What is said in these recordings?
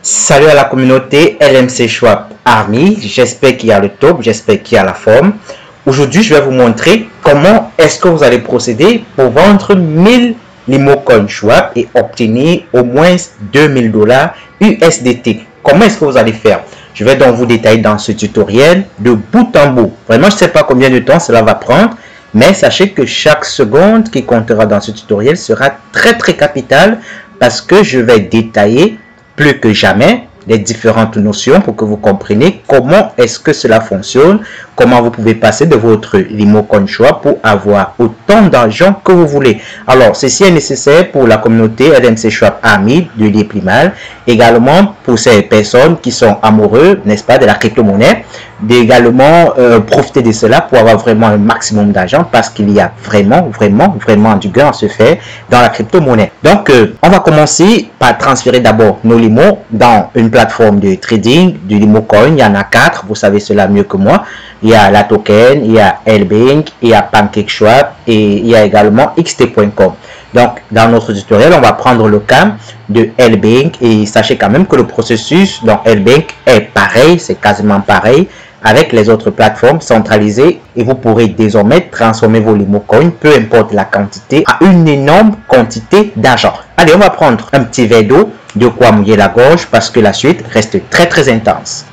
Salut à la communauté LMC Schwab Army, j'espère qu'il y a le top, j'espère qu'il y a la forme. Aujourd'hui, je vais vous montrer comment est-ce que vous allez procéder pour vendre 1000 LimoCoin Schwab et obtenir au moins $2000 USDT. Comment est-ce que vous allez faire? Je vais donc vous détailler dans ce tutoriel de bout en bout. Vraiment, je ne sais pas combien de temps cela va prendre, mais sachez que chaque seconde qui comptera dans ce tutoriel sera très capitale parce que je vais détailler plus que jamais les différentes notions pour que vous compreniez comment est-ce que cela fonctionne, comment vous pouvez passer de votre LimoCoin Schwab pour avoir autant d'argent que vous voulez. Alors, ceci est nécessaire pour la communauté LMC Schwab Army de l'Iplimal, également pour ces personnes qui sont amoureux, n'est-ce pas, de la crypto-monnaie, d'également profiter de cela pour avoir vraiment un maximum d'argent parce qu'il y a vraiment du gain à se faire dans la crypto-monnaie. Donc, on va commencer par transférer d'abord nos limos dans une plateforme de trading du LimoCoin. Il y en a 4, vous savez cela mieux que moi. Il y a la token, il y a LBank, il y a PancakeSwap et il y a également xt.com. Donc, dans notre tutoriel, on va prendre le cas de LBank et sachez quand même que le processus dans LBank est pareil, c'est quasiment pareil avec les autres plateformes centralisées et vous pourrez désormais transformer vos LimoCoins, peu importe la quantité, à une énorme quantité d'argent. Allez, on va prendre un petit verre d'eau, de quoi mouiller la gorge parce que la suite reste très intense.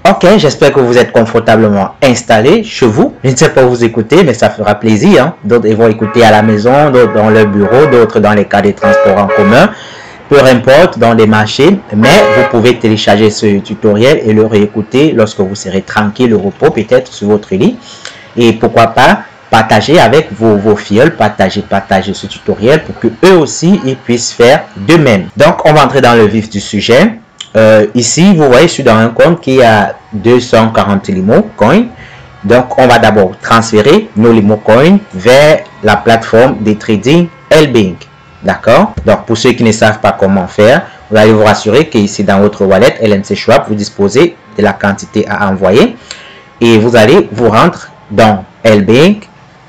Ok, j'espère que vous êtes confortablement installés chez vous. Je ne sais pas où vous écoutez, mais ça fera plaisir. Hein? D'autres vont écouter à la maison, d'autres dans leur bureau, d'autres dans les cas des transports en commun. Peu importe, dans des marchés. Mais vous pouvez télécharger ce tutoriel et le réécouter lorsque vous serez tranquille au repos, peut-être sur votre lit. Et pourquoi pas partager avec vos filleuls, partager ce tutoriel pour que eux aussi ils puissent faire de même. Donc, on va entrer dans le vif du sujet. Ici, vous voyez, je suis dans un compte qui a 240 LimoCoin. Donc, on va d'abord transférer nos LimoCoin vers la plateforme de trading LBank. D'accord? Donc, pour ceux qui ne savent pas comment faire, vous allez vous rassurer qu'ici, dans votre wallet LMC Schwab, vous disposez de la quantité à envoyer. Et vous allez vous rendre dans LBank.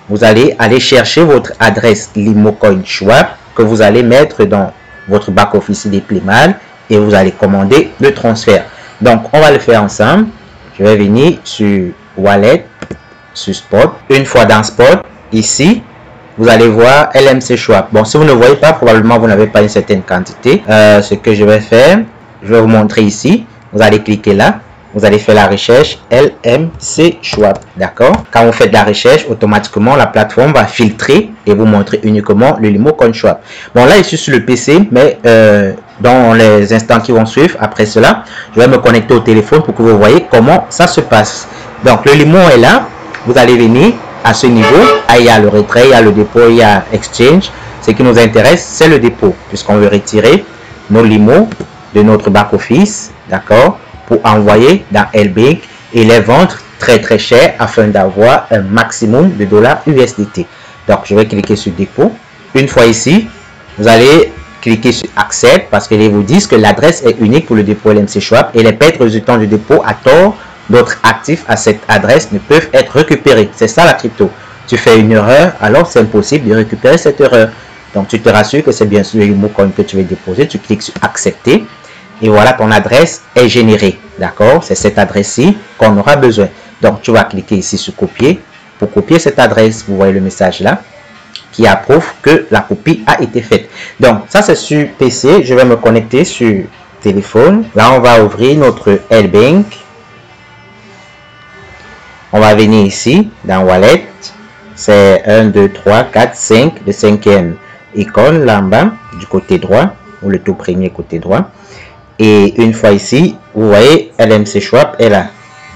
Vous allez aller chercher votre adresse LimoCoin Schwab que vous allez mettre dans votre back-office d'Iplimal. Et vous allez commander le transfert. Donc, on va le faire ensemble. Je vais venir sur Wallet, sur Spot. Une fois dans Spot, ici, vous allez voir LMC Schwab. Bon, si vous ne voyez pas, probablement vous n'avez pas une certaine quantité. Ce que je vais faire, je vais vous montrer ici. Vous allez cliquer là. Vous allez faire la recherche LMC Schwab. D'accord? Quand vous faites la recherche, automatiquement, la plateforme va filtrer et vous montrer uniquement le LimoCoin Schwab. Bon, là, je suis sur le PC, mais dans les instants qui vont suivre, après cela, je vais me connecter au téléphone pour que vous voyez comment ça se passe. Donc, le Limo est là. Vous allez venir à ce niveau. Ah, il y a le retrait, il y a le dépôt, il y a Exchange. Ce qui nous intéresse, c'est le dépôt, puisqu'on veut retirer nos Limos de notre back-office, d'accord, pour envoyer dans LBank et les vendre très cher afin d'avoir un maximum de dollars USDT. Donc, je vais cliquer sur dépôt. Une fois ici, vous allez cliquer sur Accept parce qu'ils vous disent que l'adresse est unique pour le dépôt LMC Schwab et les pertes résultant du dépôt à tort d'autres actifs à cette adresse ne peuvent être récupérés. C'est ça la crypto. Tu fais une erreur, alors c'est impossible de récupérer cette erreur. Donc, tu te rassures que c'est bien sûr le LimoCoin que tu veux déposer. Tu cliques sur Accepter. Et voilà, ton adresse est générée. D'accord? C'est cette adresse-ci qu'on aura besoin. Donc, tu vas cliquer ici sur copier. Pour copier cette adresse, vous voyez le message là qui approuve que la copie a été faite. Donc, ça c'est sur PC. Je vais me connecter sur téléphone. Là, on va ouvrir notre LBank. On va venir ici dans Wallet. C'est 1, 2, 3, 4, 5. Le cinquième icône là en bas du côté droit ou le tout premier côté droit. Et une fois ici, vous voyez LMC Schwab est là.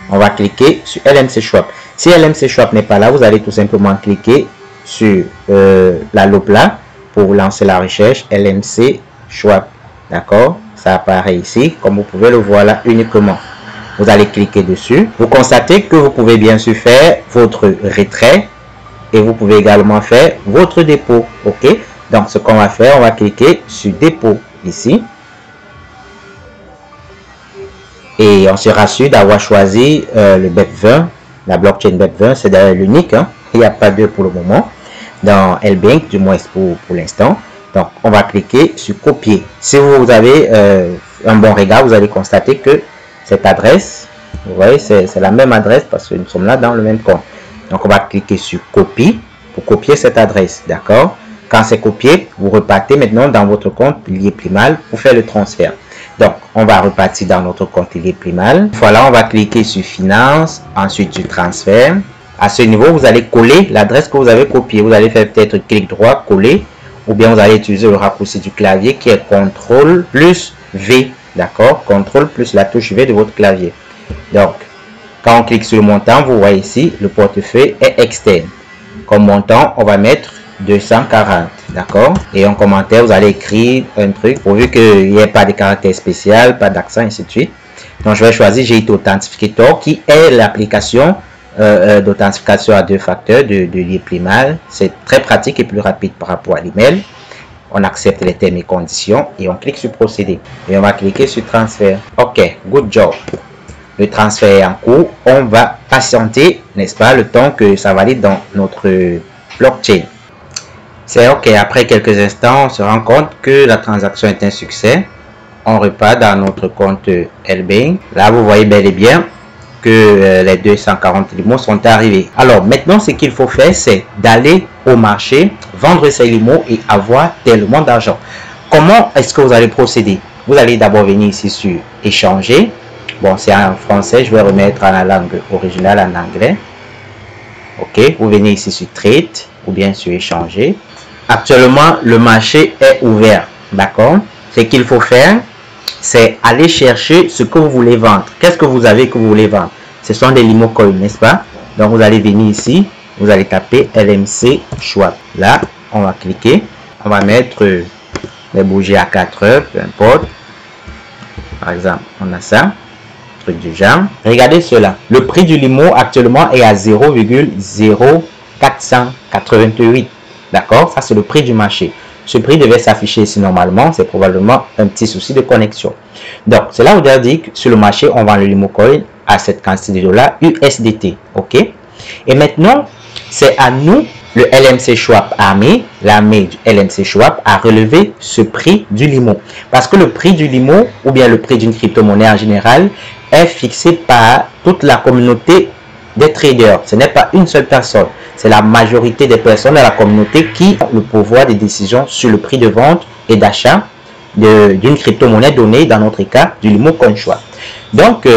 On va cliquer sur LMC Schwab. Si LMC Schwab n'est pas là, vous allez tout simplement cliquer sur la loupe là pour lancer la recherche LMC Schwab. D'accord? Ça apparaît ici, comme vous pouvez le voir là uniquement. Vous allez cliquer dessus. Vous constatez que vous pouvez bien sûr faire votre retrait et vous pouvez également faire votre dépôt. OK? Donc, ce qu'on va faire, on va cliquer sur dépôt ici. Et on sera sûr d'avoir choisi le BEP20, la blockchain BEP20, c'est d'ailleurs l'unique. Hein? Il n'y a pas deux pour le moment dans LBank, du moins pour l'instant. Donc, on va cliquer sur copier. Si vous avez un bon regard, vous allez constater que cette adresse, vous voyez, c'est la même adresse parce que nous sommes là dans le même compte. Donc, on va cliquer sur copie pour copier cette adresse. D'accord? Quand c'est copié, vous repartez maintenant dans votre compte lié Plimal pour faire le transfert. Donc, on va repartir dans notre compte lié Plimal. Voilà, on va cliquer sur finance, ensuite sur transfert. À ce niveau, vous allez coller l'adresse que vous avez copiée. Vous allez faire peut-être clic droit, coller, ou bien vous allez utiliser le raccourci du clavier qui est CTRL plus V. D'accord? CTRL plus la touche V de votre clavier. Donc, quand on clique sur le montant, vous voyez ici, le portefeuille est externe. Comme montant, on va mettre 240. D'accord? Et en commentaire, vous allez écrire un truc pourvu qu'il n'y ait pas de caractère spécial, pas d'accent, ainsi de suite. Donc, je vais choisir GIT Authenticator qui est l'application d'authentification à deux facteurs de lié Plimal. C'est très pratique et plus rapide par rapport à l'email. On accepte les termes et conditions et on clique sur procéder. Et on va cliquer sur transfert. OK, good job. Le transfert est en cours. On va patienter, n'est-ce pas, le temps que ça valide dans notre blockchain. C'est OK. Après quelques instants, on se rend compte que la transaction est un succès. On repart dans notre compte LBank. Là, vous voyez bel et bien que les 240 limos sont arrivés. Alors maintenant, ce qu'il faut faire, c'est d'aller au marché, vendre ces limos et avoir tellement d'argent. Comment est-ce que vous allez procéder? Vous allez d'abord venir ici sur échanger. Bon, c'est en français, je vais remettre en la langue originale en anglais. OK, vous venez ici sur trade ou bien sur échanger. Actuellement, le marché est ouvert. D'accord? Ce qu'il faut faire, c'est aller chercher ce que vous voulez vendre. Qu'est-ce que vous avez que vous voulez vendre? Ce sont des limo coins, n'est-ce pas? Donc, vous allez venir ici, vous allez taper LMC Schwab. Là, on va cliquer. On va mettre les bougies à 4 heures, peu importe. Par exemple, on a ça. Truc du genre. Regardez cela. Le prix du limo actuellement est à 0,0488. D'accord? Ça, c'est le prix du marché. Ce prix devait s'afficher ici normalement. C'est probablement un petit souci de connexion. Donc, cela veut dire que sur le marché, on vend le limo coin à cette quantité de dollars USDT. OK? Et maintenant, c'est à nous, le LMC Schwab armée, l'armée du LMC Schwab, à relever ce prix du limo. Parce que le prix du limo, ou bien le prix d'une crypto-monnaie en général, est fixé par toute la communauté des traders. Ce n'est pas une seule personne. C'est la majorité des personnes de la communauté qui ont le pouvoir de décision sur le prix de vente et d'achat d'une crypto-monnaie donnée, dans notre cas, du limo coin Schwab. Donc,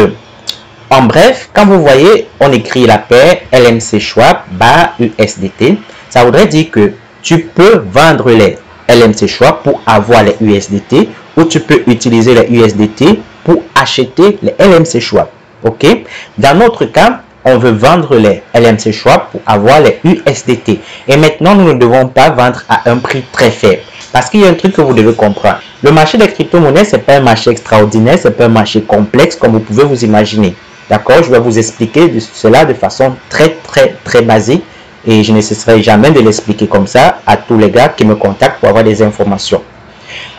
en bref, quand vous voyez, on écrit la paire LMC Schwab bar USDT, ça voudrait dire que tu peux vendre les LMC Schwab pour avoir les USDT ou tu peux utiliser les USDT pour acheter les LMC Schwab. OK? Dans notre cas, on veut vendre les LMC Schwab pour avoir les USDT. Et maintenant, nous ne devons pas vendre à un prix très faible. Parce qu'il y a un truc que vous devez comprendre. Le marché des crypto-monnaies, ce n'est pas un marché extraordinaire, ce n'est pas un marché complexe comme vous pouvez vous imaginer. D'accord? Je vais vous expliquer cela de façon très basique. Et je ne cesserai jamais de l'expliquer comme ça à tous les gars qui me contactent pour avoir des informations.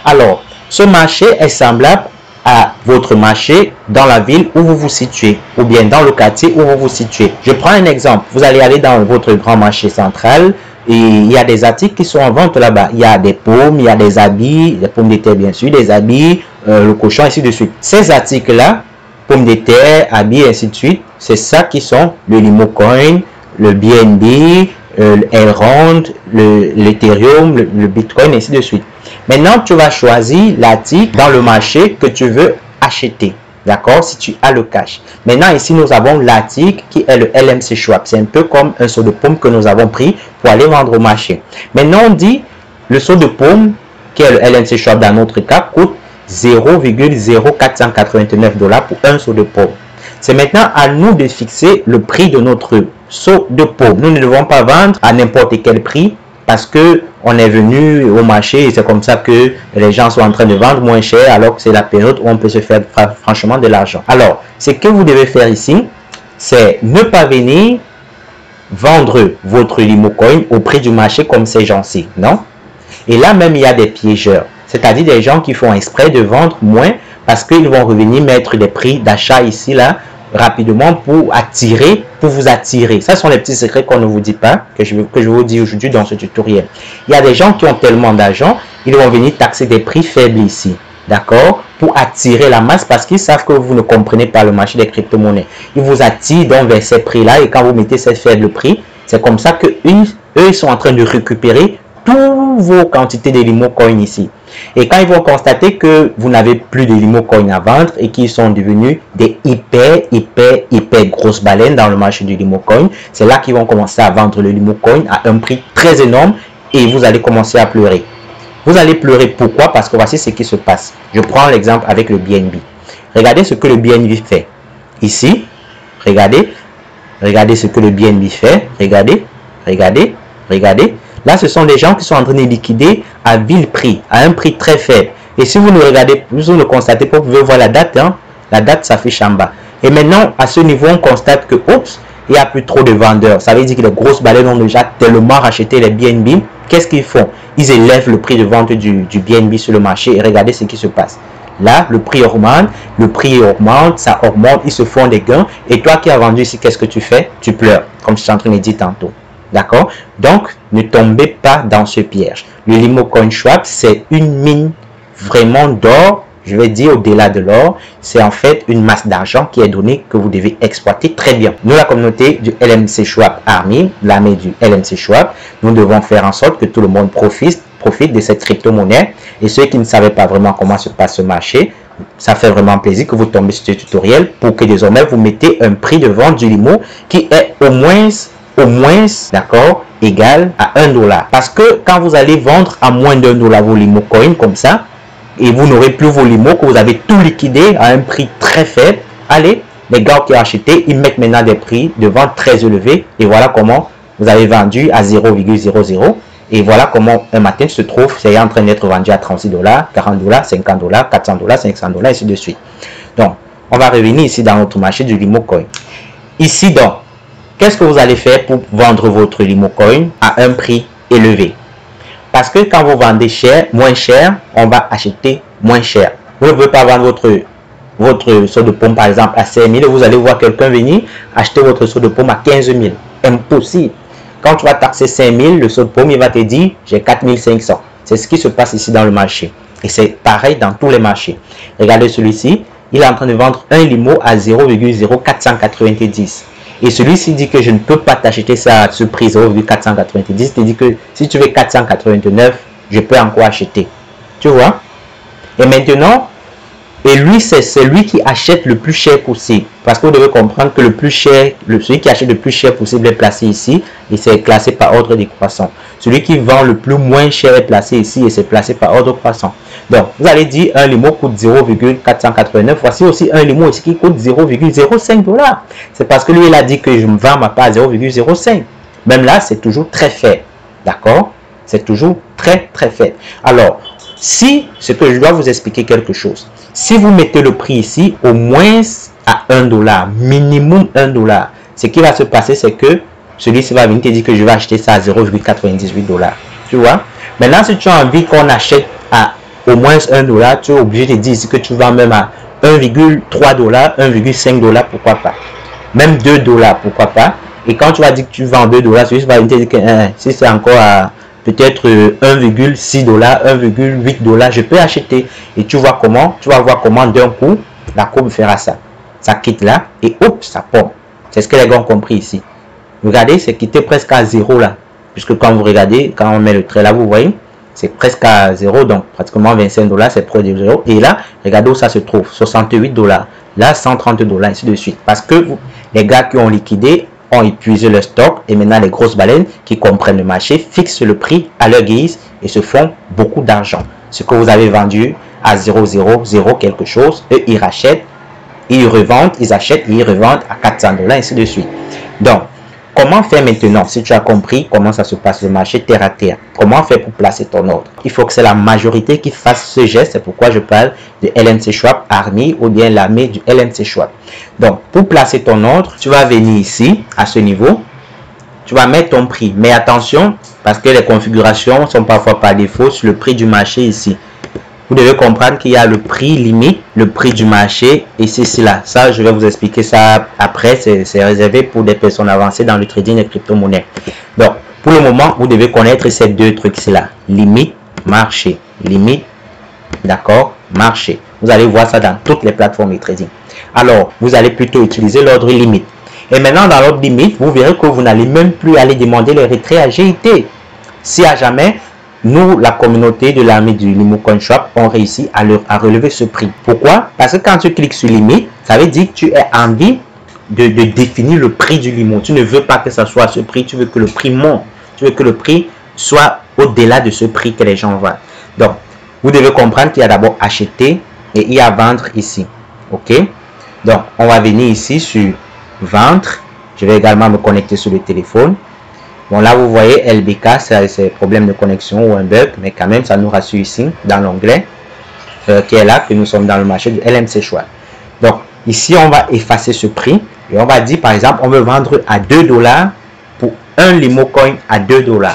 Alors, ce marché est semblable à votre marché dans la ville où vous vous situez ou bien dans le quartier où vous vous situez. Je prends un exemple. Vous allez aller dans votre grand marché central et il y a des articles qui sont en vente là-bas. Il y a des pommes, il y a des habits, des pommes de terre bien sûr, des habits, le cochon, ainsi de suite. Ces articles-là, pommes de terre, habits, ainsi de suite, c'est ça qui sont le limo coin, le BNB, l'Elrond, l'Ethereum, le Bitcoin, ainsi de suite. Maintenant, tu vas choisir l'article dans le marché que tu veux acheter. D'accord? Si tu as le cash. Maintenant, ici, nous avons l'article qui est le LMC Schwab. C'est un peu comme un seau de pomme que nous avons pris pour aller vendre au marché. Maintenant, on dit le seau de pomme, qui est le LMC Schwab dans notre cas, coûte 0,0489 $ pour un seau de pomme. C'est maintenant à nous de fixer le prix de notre seau de pomme. Nous ne devons pas vendre à n'importe quel prix parce que on est venu au marché et c'est comme ça que les gens sont en train de vendre moins cher alors que c'est la période où on peut se faire franchement de l'argent. Alors, ce que vous devez faire ici, c'est ne pas venir vendre votre Limocoin au prix du marché comme ces gens-ci, non? Et là même, il y a des piégeurs, c'est-à-dire des gens qui font exprès de vendre moins parce qu'ils vont revenir mettre des prix d'achat ici, là, rapidement pour vous attirer. Ça sont les petits secrets qu'on ne vous dit pas, que je vous dis aujourd'hui dans ce tutoriel. Il y a des gens qui ont tellement d'argent, ils vont venir taxer des prix faibles ici, d'accord, pour attirer la masse parce qu'ils savent que vous ne comprenez pas le marché des crypto-monnaies. Ils vous attirent donc vers ces prix-là et quand vous mettez ces faibles prix, c'est comme ça que eux, ils sont en train de récupérer toutes vos quantités de Limocoin ici. Et quand ils vont constater que vous n'avez plus de Limocoin à vendre et qu'ils sont devenus des hyper grosses baleines dans le marché du Limocoin, c'est là qu'ils vont commencer à vendre le Limocoin à un prix très énorme et vous allez commencer à pleurer. Vous allez pleurer pourquoi? Parce que voici ce qui se passe. Je prends l'exemple avec le BNB. Regardez ce que le BNB fait. Ici, regardez ce que le BNB fait. Regardez. Là, ce sont des gens qui sont en train de liquider à vil prix, à un prix très faible. Et si vous ne regardez plus, vous ne constatez pas, vous pouvez voir la date. Hein? La date, ça fait chamba. Et maintenant, à ce niveau, on constate que, oups, il n'y a plus trop de vendeurs. Ça veut dire que les grosses baleines ont déjà tellement racheté les BNB. Qu'est-ce qu'ils font? Ils élèvent le prix de vente du BNB sur le marché et regardez ce qui se passe. Là, le prix augmente, ça augmente, ils se font des gains. Et toi qui as vendu ici, qu'est-ce que tu fais? Tu pleures, comme je suis en train de dire tantôt. D'accord? Donc, ne tombez pas dans ce piège. Le Limocoin Swap, c'est une mine vraiment d'or. Je vais dire au-delà de l'or, c'est en fait une masse d'argent qui est donnée que vous devez exploiter très bien. Nous, la communauté du LMC Swap Army, l'armée du LMC Swap, nous devons faire en sorte que tout le monde profite de cette crypto-monnaie. Et ceux qui ne savaient pas vraiment comment se passe ce marché, ça fait vraiment plaisir que vous tombez sur ce tutoriel pour que désormais vous mettez un prix de vente du Limo qui est au moins, d'accord, égal à $1. Parce que quand vous allez vendre à moins d'$1 vos Limocoin comme ça, et vous n'aurez plus vos limos, que vous avez tout liquidé à un prix très faible, allez, les gars qui ont acheté, ils mettent maintenant des prix de vente très élevés, et voilà comment vous avez vendu à 0,00, et voilà comment un matin se trouve, c'est en train d'être vendu à $36, $40, $50, $400, $500, et ainsi de suite. Donc, on va revenir ici dans notre marché du Limocoin. Ici donc, qu'est-ce que vous allez faire pour vendre votre Limocoin à un prix élevé? Parce que quand vous vendez moins cher, on va acheter moins cher. Vous ne pouvez pas vendre votre seau de pomme par exemple à 5 000 et vous allez voir quelqu'un venir acheter votre seau de pomme à 15 000. Impossible. Quand tu vas taxer 5 000, le seau de pomme, il va te dire j'ai 4 500. C'est ce qui se passe ici dans le marché. Et c'est pareil dans tous les marchés. Regardez celui-ci, il est en train de vendre un limo à 0,0490. Et celui-ci dit que je ne peux pas t'acheter ça à ce prix 0,490. Il dit que si tu veux 489, je peux encore acheter. Tu vois? Et maintenant, et lui, c'est celui qui achète le plus cher possible. Parce que vous devez comprendre que le plus cher, celui qui achète le plus cher possible est placé ici. Et c'est classé par ordre décroissant. Celui qui vend le plus moins cher est placé ici et c'est placé par ordre croissant. Donc, vous allez dire un limo coûte 0,489. Voici aussi un limo ici qui coûte 0,05 $. C'est parce que lui, il a dit que je me vends ma part à 0,05. Même là, c'est toujours très faible. D'accord? C'est toujours très faible. Alors, si, ce que je dois vous expliquer quelque chose. Si vous mettez le prix ici, au moins à $1, minimum $1, ce qui va se passer, c'est que celui-ci va venir te dire que je vais acheter ça à 0,98 $. Tu vois? Maintenant, si tu as envie qu'on achète à au moins $1, tu es obligé de dire ici que tu vends même à 1,3 $, 1,5 $, pourquoi pas. Même 2 $, pourquoi pas. Et quand tu vas dire que tu vends 2 $, celui-ci va venir te dire que si c'est encore à peut-être 1,6 $, 1,8 $, je peux acheter. Et tu vois comment, tu vas voir comment d'un coup, la courbe fera ça. Ça quitte là et hop, ça pompe. C'est ce que les gars ont compris ici. Regardez, c'est quitté presque à 0 là. Puisque quand vous regardez, quand on met le trait là, vous voyez, c'est presque à 0, donc pratiquement 25 $, c'est proche de 0. Et là, regardez où ça se trouve, 68 $. Là, 130 $, ainsi de suite. Parce que les gars qui ont liquidé ont épuisé le stock et maintenant les grosses baleines qui comprennent le marché fixent le prix à leur guise et se font beaucoup d'argent. Ce que vous avez vendu à 0,00 quelque chose, eux ils rachètent, ils revendent, ils achètent et ils revendent à 400 $, ainsi de suite. Donc, comment faire maintenant? Si tu as compris comment ça se passe le marché terre à terre, comment faire pour placer ton ordre? Il faut que c'est la majorité qui fasse ce geste. C'est pourquoi je parle de LNC Schwab Army ou bien l'armée du LNC Schwab. Donc, pour placer ton ordre, tu vas venir ici, à ce niveau. Tu vas mettre ton prix. Mais attention, parce que les configurations sont parfois par défaut sur le prix du marché ici. Vous devez comprendre qu'il y a le prix limite, le prix du marché et c'est là. Ça, je vais vous expliquer ça après. C'est réservé pour des personnes avancées dans le trading des crypto-monnaies. Donc, pour le moment, vous devez connaître ces deux trucs-là. Limite, marché. Limite, d'accord, marché. Vous allez voir ça dans toutes les plateformes de trading. Alors, vous allez plutôt utiliser l'ordre limite. Et maintenant, dans l'ordre limite, vous verrez que vous n'allez même plus aller demander les retraits à GIT. Si à jamais, nous, la communauté de l'armée du Limo Coin Schwab, on réussit à relever ce prix. Pourquoi? Parce que quand tu cliques sur limite, ça veut dire que tu as envie de définir le prix du limo. Tu ne veux pas que ça soit ce prix, tu veux que le prix monte. Tu veux que le prix soit au-delà de ce prix que les gens voient. Donc, vous devez comprendre qu'il y a d'abord acheter et il y a vendre ici. OK? Donc, on va venir ici sur vendre. Je vais également me connecter sur le téléphone. Bon, là, vous voyez LBK, c'est problème de connexion ou un bug, mais quand même, ça nous rassure ici, dans l'onglet, qui est là, que nous sommes dans le marché du LNC Schwab. Donc, ici, on va effacer ce prix, et on va dire, par exemple, on veut vendre à 2 $ pour un Limo Coin à 2 $.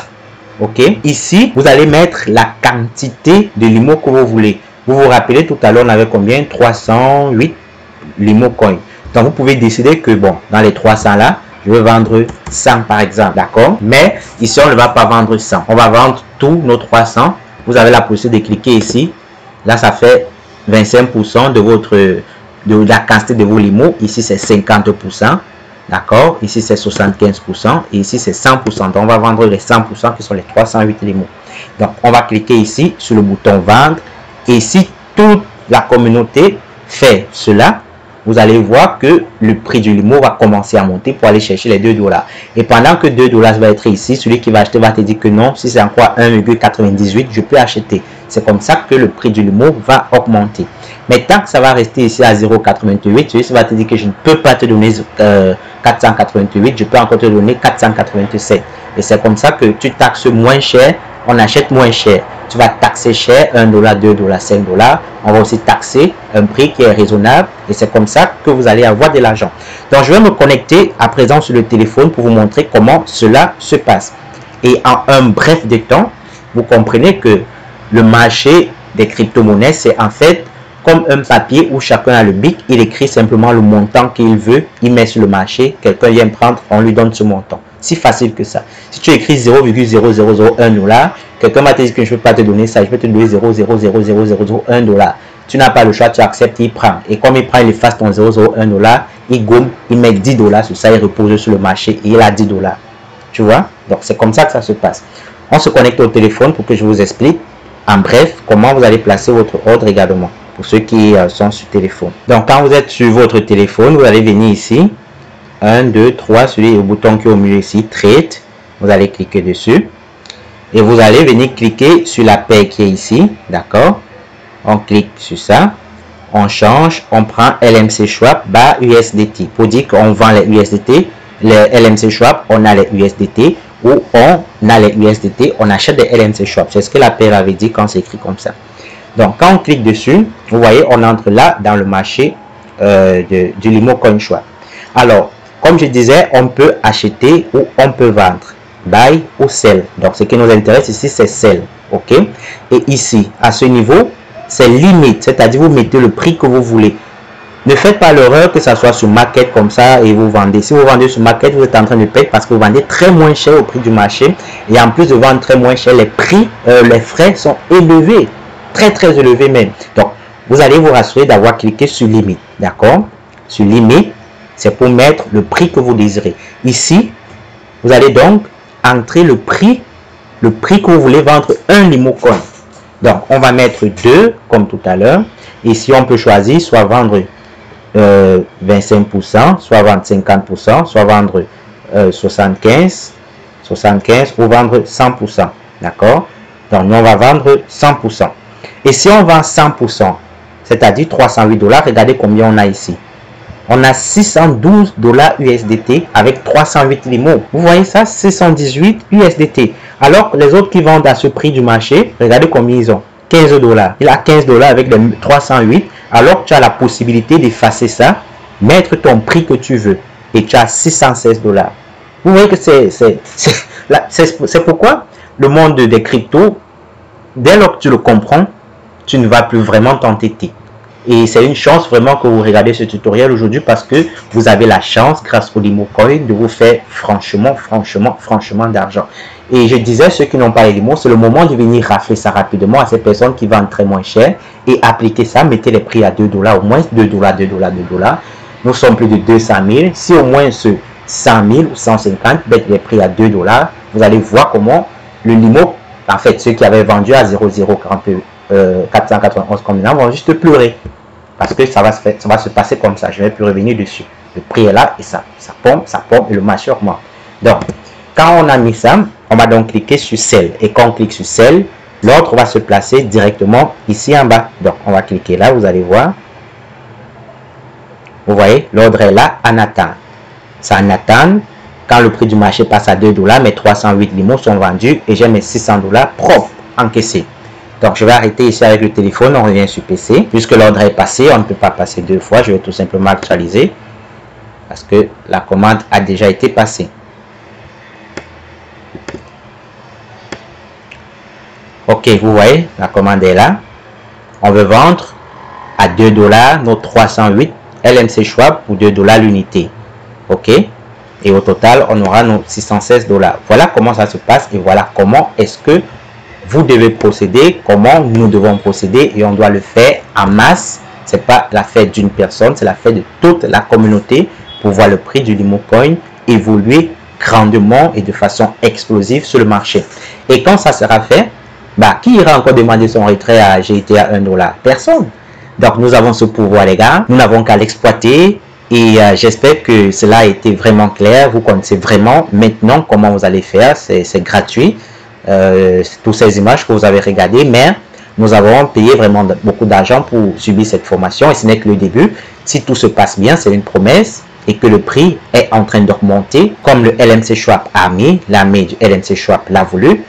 OK? Ici, vous allez mettre la quantité de Limo que vous voulez. Vous vous rappelez, tout à l'heure, on avait combien? 308 Limo Coin. Donc, vous pouvez décider que, bon, dans les 300 là, je vais vendre 100 par exemple, d'accord? Mais ici, on ne va pas vendre 100. On va vendre tous nos 300. Vous avez la possibilité de cliquer ici. Là, ça fait 25% de la quantité de vos limos. Ici, c'est 50%. D'accord? Ici, c'est 75%. Et ici, c'est 100%. Donc, on va vendre les 100% qui sont les 308 limos. Donc, on va cliquer ici sur le bouton vendre. Et si toute la communauté fait cela, vous allez voir que le prix du limo va commencer à monter pour aller chercher les 2 $. Et pendant que 2 $ va être ici, celui qui va acheter va te dire que non, si c'est encore 1,98, je peux acheter. C'est comme ça que le prix du limo va augmenter. Mais tant que ça va rester ici à 0,88, celui qui va te dire que je ne peux pas te donner 488, je peux encore te donner 487. Et c'est comme ça que tu taxes moins cher, on achète moins cher. Tu vas taxer cher, 1 $, 2 $, 5 $. On va aussi taxer un prix qui est raisonnable. Et c'est comme ça que vous allez avoir de l'argent. Donc, je vais me connecter à présent sur le téléphone pour vous montrer comment cela se passe. Et en un bref de temps, vous comprenez que le marché des crypto-monnaies, c'est en fait comme un papier où chacun a le bic. Il écrit simplement le montant qu'il veut. Il met sur le marché. Quelqu'un vient prendre, on lui donne ce montant. Si facile que ça. Si tu écris 0,0001 $, quelqu'un va te dire que je ne peux pas te donner ça, je peux te donner 0,00001 $. Tu n'as pas le choix, tu acceptes, il prend. Et comme il prend, il efface ton 0,01 $, il gomme, il met 10 $ sur ça, il repose sur le marché et il a 10 $. Tu vois? Donc c'est comme ça que ça se passe. On se connecte au téléphone pour que je vous explique en bref comment vous allez placer votre ordre également. Pour ceux qui sont sur téléphone. Donc quand vous êtes sur votre téléphone, vous allez venir ici. 1, 2, 3, celui au bouton qui est au milieu ici, Trade. Vous allez cliquer dessus. Et vous allez venir cliquer sur la paire qui est ici. D'accord? On clique sur ça. On change. On prend LMC Schwab bar USDT. Pour dire qu'on vend les USDT. Les LMC Schwab, on a les USDT. Ou on a les USDT, on achète des LMC Schwab. C'est ce que la paire avait dit quand c'est écrit comme ça. Donc, quand on clique dessus, vous voyez, on entre là dans le marché du Limo Coin Schwab. Alors, comme je disais, on peut acheter ou on peut vendre. Buy ou sell. Donc, ce qui nous intéresse ici, c'est sell. OK? Et ici, à ce niveau, c'est limite. C'est-à-dire, vous mettez le prix que vous voulez. Ne faites pas l'erreur que ça soit sur Market comme ça et vous vendez. Si vous vendez sur Market, vous êtes en train de perdre parce que vous vendez très moins cher au prix du marché. Et en plus de vendre très moins cher, les prix, les frais sont élevés. Très élevés même. Donc, vous allez vous rassurer d'avoir cliqué sur limite. D'accord? Sur limite. C'est pour mettre le prix que vous désirez. Ici, vous allez donc entrer le prix que vous voulez vendre un Limo Coin. Donc, on va mettre 2 comme tout à l'heure. Ici, on peut choisir soit vendre 25%, soit vendre 50%, soit vendre 75 ou vendre 100%. D'accord? Donc, nous, on va vendre 100%. Et si on vend 100%, c'est-à-dire 308 $, regardez combien on a ici. On a 612 $ USDT avec 308 limo. Vous voyez ça, 618 USDT. Alors, les autres qui vendent à ce prix du marché, regardez combien ils ont. 15 $. Il a 15 $ avec les 308. Alors, tu as la possibilité d'effacer ça, mettre ton prix que tu veux. Et tu as 616 $. Vous voyez que c'est pourquoi le monde des cryptos, dès lors que tu le comprends, tu ne vas plus vraiment t'entêter. Et c'est une chance vraiment que vous regardez ce tutoriel aujourd'hui parce que vous avez la chance, grâce au LimoCoin, de vous faire franchement d'argent. Et je disais, ceux qui n'ont pas les Limo, c'est le moment de venir rafler ça rapidement à ces personnes qui vendent très moins cher et appliquer ça, mettez les prix à 2 $, au moins 2 $, 2 $, 2 $. Nous sommes plus de 200 000. Si au moins ce 100 000 ou 150 mettent les prix à 2 $, vous allez voir comment le Limo, en fait, ceux qui avaient vendu à 491 comme là, vont juste pleurer. Parce que ça va se passer comme ça. Je ne vais plus revenir dessus. Le prix est là et ça pompe et le marché augmente. Donc, quand on a mis ça, on va donc cliquer sur Sell. Et quand on clique sur Sell, l'ordre va se placer directement ici en bas. Donc, on va cliquer là, vous allez voir. Vous voyez, l'ordre est là en attente. Ça en attente. Quand le prix du marché passe à 2 $, mes 308 limos sont vendus et j'ai mes 600 $ propres encaissés. Donc, je vais arrêter ici avec le téléphone, on revient sur PC. Puisque l'ordre est passé, on ne peut pas passer deux fois. Je vais tout simplement actualiser parce que la commande a déjà été passée. Ok, vous voyez, la commande est là. On veut vendre à 2 $ nos 308 LMC Schwab pour 2 $ l'unité. Ok, et au total, on aura nos 616 $. Voilà comment ça se passe et voilà comment est-ce que vous devez procéder, comment nous devons procéder et on doit le faire en masse. Ce n'est pas la fête d'une personne, c'est la fête de toute la communauté pour voir le prix du LimoCoin évoluer grandement et de façon explosive sur le marché. Et quand ça sera fait, qui ira encore demander son retrait à GT à 1 $? Personne. Donc nous avons ce pouvoir les gars, nous n'avons qu'à l'exploiter et j'espère que cela a été vraiment clair. Vous connaissez vraiment maintenant comment vous allez faire, c'est gratuit. Toutes ces images que vous avez regardées, mais nous avons payé vraiment beaucoup d'argent pour subir cette formation et ce n'est que le début. Si tout se passe bien, c'est une promesse et que le prix est en train d'augmenter comme le LMC Schwab a mis, l'armée du LMC Schwab l'a voulu.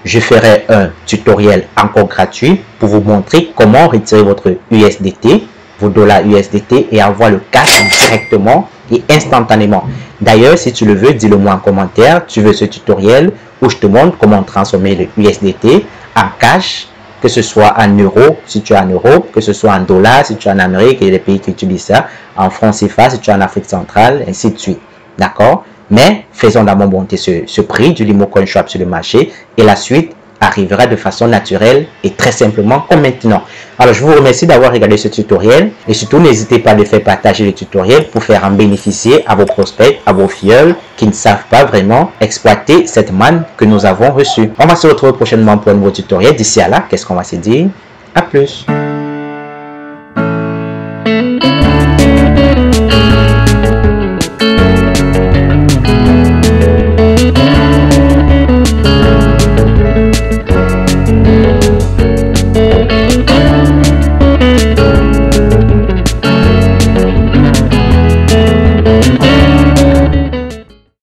Je ferai un tutoriel encore gratuit pour vous montrer comment retirer votre USDT, vos dollars USDT et avoir le cash directement et instantanément. D'ailleurs, si tu le veux, dis-le moi en commentaire. Tu veux ce tutoriel où je te montre comment transformer le USDT en cash, que ce soit en euros si tu es en Europe, que ce soit en dollars si tu es en Amérique et les pays qui utilisent ça, en francs CFA si tu es en Afrique centrale, ainsi de suite. D'accord? Mais faisons d'abord monter ce prix du LimoCoin Schwab sur le marché et la suite arrivera de façon naturelle et très simplement comme maintenant. Alors, je vous remercie d'avoir regardé ce tutoriel et surtout, n'hésitez pas à le faire partager le tutoriel pour faire en bénéficier à vos prospects, à vos filleuls qui ne savent pas vraiment exploiter cette manne que nous avons reçue. On va se retrouver prochainement pour un nouveau tutoriel. D'ici à là, qu'est-ce qu'on va se dire? À plus!